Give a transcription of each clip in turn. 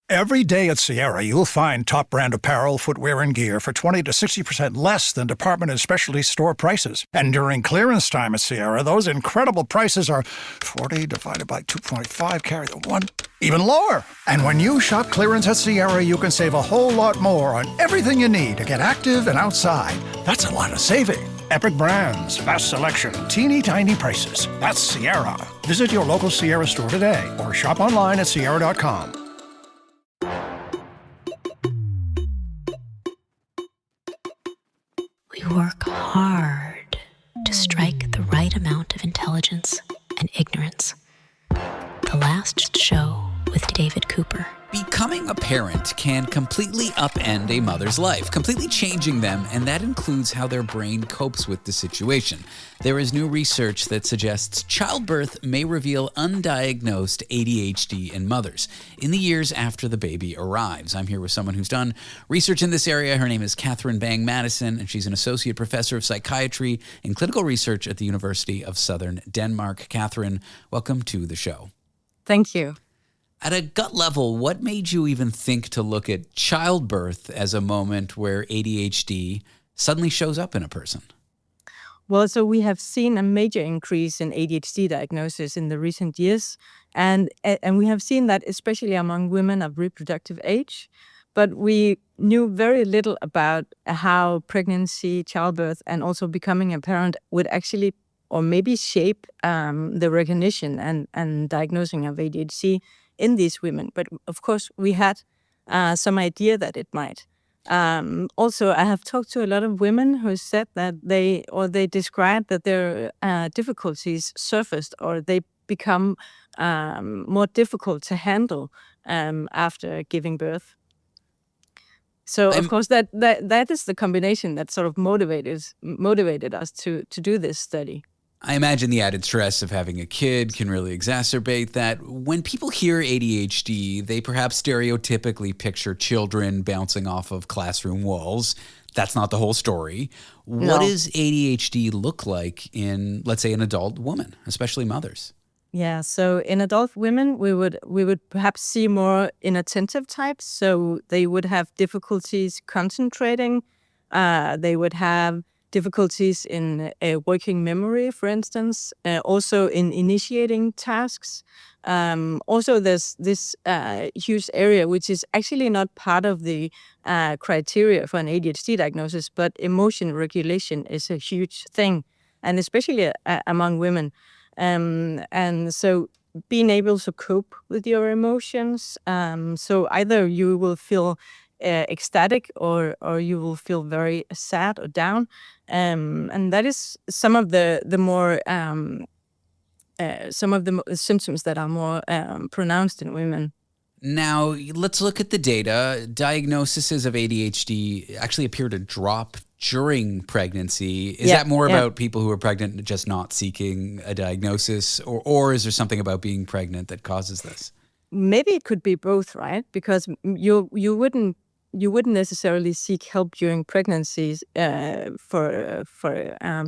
Every day at Sierra, you'll find top brand apparel, footwear, and gear for 20 to 60% less than department and specialty store prices. And during clearance time at Sierra, those incredible prices are 40 divided by 2.5, carry the 1, even lower. And when you shop clearance at Sierra, you can save a whole lot more on everything you need to get active and outside. That's a lot of saving. Epic brands, vast selection, teeny tiny prices. That's Sierra. Visit your local Sierra store today or shop online at sierra.com. We work hard to strike the right amount of intelligence and ignorance. The Last Show with David Cooper. Becoming a parent can completely upend a mother's life, completely changing them, and that includes how their brain copes with the situation. There is new research that suggests childbirth may reveal undiagnosed ADHD in mothers in the years after the baby arrives. I'm here with someone who's done research in this area. Her name is Kathrine Madsen, and she's an associate professor of psychiatry and clinical research at the University of Southern Denmark. Kathrine, welcome to the show. Thank you. At a gut level, what made you even think to look at childbirth as a moment where ADHD suddenly shows up in a person? Well, so we have seen a major increase in ADHD diagnosis in the recent years, and we have seen that especially among women of reproductive age. But we knew very little about how pregnancy, childbirth, and also becoming a parent would actually or maybe shape the recognition and diagnosing of ADHD in these women. But of course, we had some idea that it might. Also, I have talked to a lot of women who said that they described that their difficulties surfaced or they become more difficult to handle after giving birth. So, of course, that is the combination that sort of motivated us to do this study. I imagine the added stress of having a kid can really exacerbate that. When people hear ADHD, they perhaps stereotypically picture children bouncing off of classroom walls. That's not the whole story. No. What does ADHD look like in, let's say, an adult woman, especially mothers? Yeah, so in adult women, we would perhaps see more inattentive types. So they would have difficulties concentrating. They would have difficulties in working memory, for instance, also in initiating tasks. Also, there's this huge area which is actually not part of the criteria for an ADHD diagnosis, but emotion regulation is a huge thing, and especially among women. And so being able to cope with your emotions, so either you will feel ecstatic or you will feel very sad or down, and that is some of the more symptoms that are more pronounced in women. Now, let's look at the data. Diagnoses of ADHD actually appear to drop during pregnancy. Is that more about people who are pregnant just not seeking a diagnosis, or is there something about being pregnant that causes this? Maybe it could be both, right? Because you wouldn't necessarily seek help during pregnancies for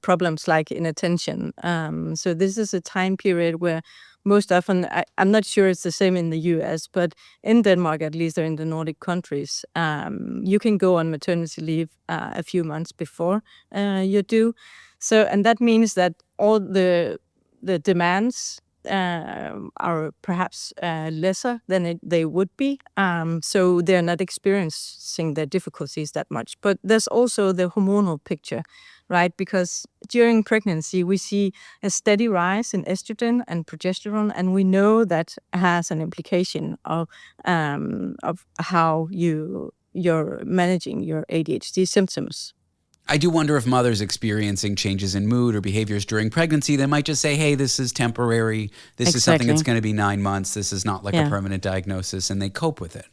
problems like inattention. So this is a time period where most often, I'm not sure it's the same in the US, but in Denmark, at least, or in the Nordic countries, you can go on maternity leave a few months before you do. So, and that means that all the demands are perhaps lesser than they would be. So they're not experiencing their difficulties that much. But there's also the hormonal picture, right? Because during pregnancy, we see a steady rise in estrogen and progesterone, and we know that has an implication of how you're managing your ADHD symptoms. I do wonder if mothers experiencing changes in mood or behaviors during pregnancy, they might just say, hey, this is temporary. This is something that's going to be 9 months. This is not like a permanent diagnosis, and they cope with it.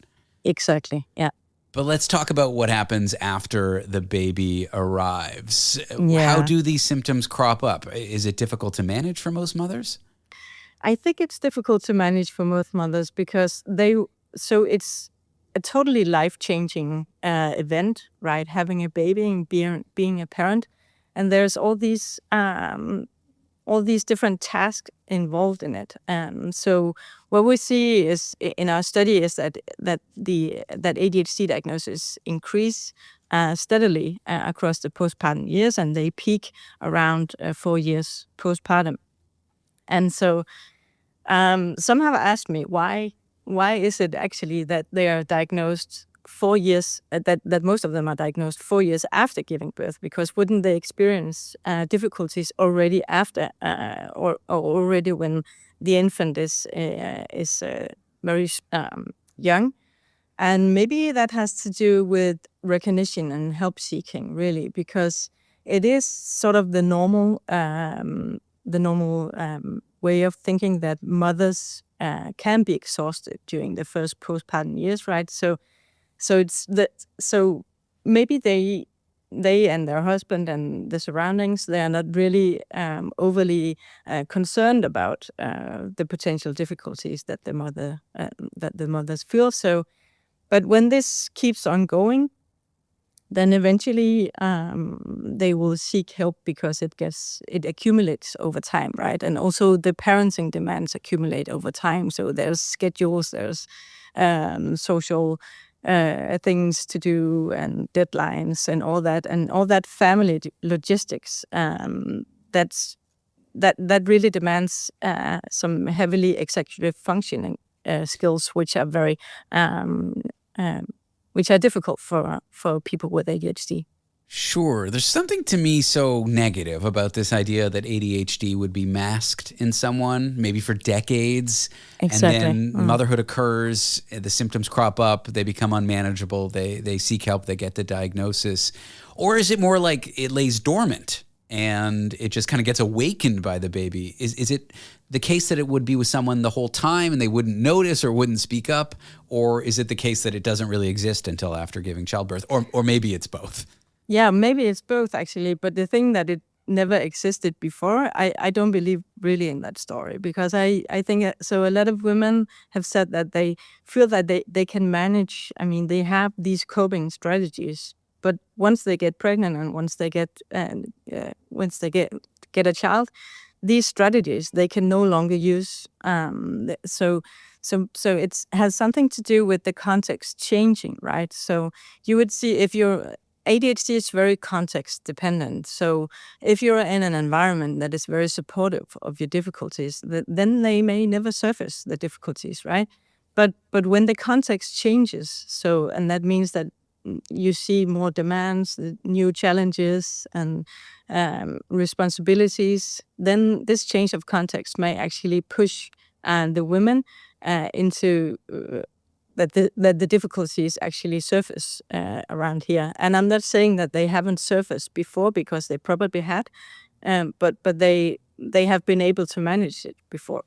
Exactly, yeah. But let's talk about what happens after the baby arrives. Yeah. How do these symptoms crop up? Is it difficult to manage for most mothers? I think it's difficult to manage for most mothers because it's a totally life-changing event, right? Having a baby and being a parent. And there's all these all these different tasks involved in it. So what we see is in our study is that ADHD diagnoses increase steadily across the postpartum years, and they peak around 4 years postpartum. And so some have asked me why is it actually that they are diagnosed 4 years, that most of them are diagnosed 4 years after giving birth, because wouldn't they experience difficulties already after or already when the infant is very young? And maybe that has to do with recognition and help seeking, really, because it is sort of the normal way of thinking that mothers can be exhausted during the first postpartum years, right? So maybe they and their husband and the surroundings, they are not really overly concerned about the potential difficulties that the mothers feel. So, but when this keeps on going, then eventually they will seek help because it accumulates over time, right? And also the parenting demands accumulate over time. So there's schedules, there's social things to do and deadlines and all that family logistics. That really demands some heavily executive functioning skills, which are very which are difficult for people with ADHD. Sure. There's something to me so negative about this idea that ADHD would be masked in someone, maybe for decades. Exactly. And then motherhood occurs, the symptoms crop up, they become unmanageable, they seek help, they get the diagnosis. Or is it more like it lays dormant and it just kind of gets awakened by the baby? Is it the case that it would be with someone the whole time and they wouldn't notice or wouldn't speak up? Or is it the case that it doesn't really exist until after giving childbirth? Or maybe it's both. Yeah, maybe it's both, actually. But the thing that it never existed before, I don't believe really in that story, because I think so a lot of women have said that they feel that they can manage. I mean, they have these coping strategies, but once they get pregnant and once they get a child, these strategies they can no longer use. So it has something to do with the context changing, right? So you would see if you're ADHD is very context dependent. So if you're in an environment that is very supportive of your difficulties, then they may never surface the difficulties, right? But when the context changes, and that means that you see more demands, new challenges, and responsibilities, then this change of context may actually push the women into that the difficulties actually surface around here. And I'm not saying that they haven't surfaced before, because they probably had, but they have been able to manage it before.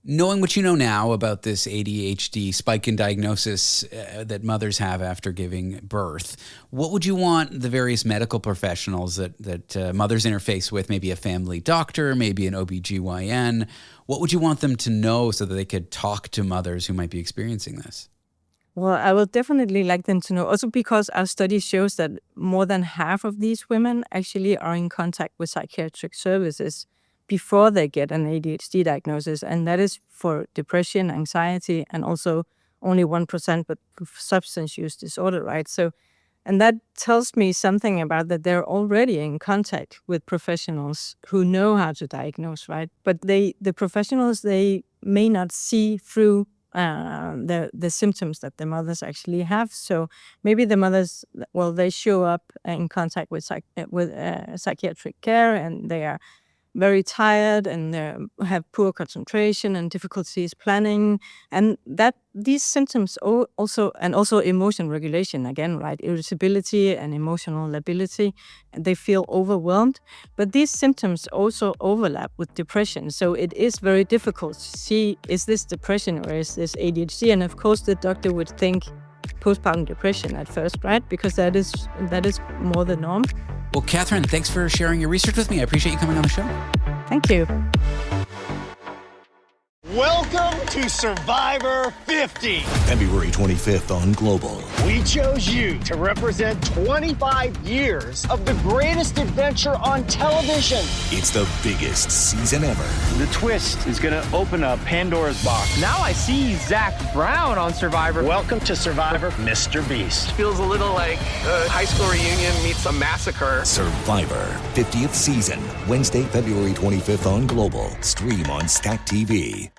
Knowing what you know now about this ADHD spike in diagnosis that mothers have after giving birth, what would you want the various medical professionals that mothers interface with, maybe a family doctor, maybe an OBGYN, what would you want them to know so that they could talk to mothers who might be experiencing this? Well, I would definitely like them to know, also because our study shows that more than half of these women actually are in contact with psychiatric services before they get an ADHD diagnosis, and that is for depression, anxiety, and also only 1% with substance use disorder, right? So, and that tells me something about that they're already in contact with professionals who know how to diagnose, right? But the professionals, they may not see through the symptoms that the mothers actually have. So maybe the mothers, well, they show up in contact with psychiatric care, and they are very tired and have poor concentration and difficulties planning, and that these symptoms also emotion regulation again, right? Irritability and emotional lability, and they feel overwhelmed. But these symptoms also overlap with depression, so it is very difficult to see, is this depression or is this ADHD? And of course, the doctor would think postpartum depression at first, right? Because that is more the norm. Well, Kathrine, thanks for sharing your research with me. I appreciate you coming on the show. Thank you. Welcome to Survivor 50. February 25th on Global. We chose you to represent 25 years of the greatest adventure on television. It's the biggest season ever. The twist is going to open up Pandora's box. Now I see Zach Brown on Survivor. Welcome to Survivor, Mr. Beast. Feels a little like a high school reunion meets a massacre. Survivor 50th season. Wednesday, February 25th on Global. Stream on Stack TV.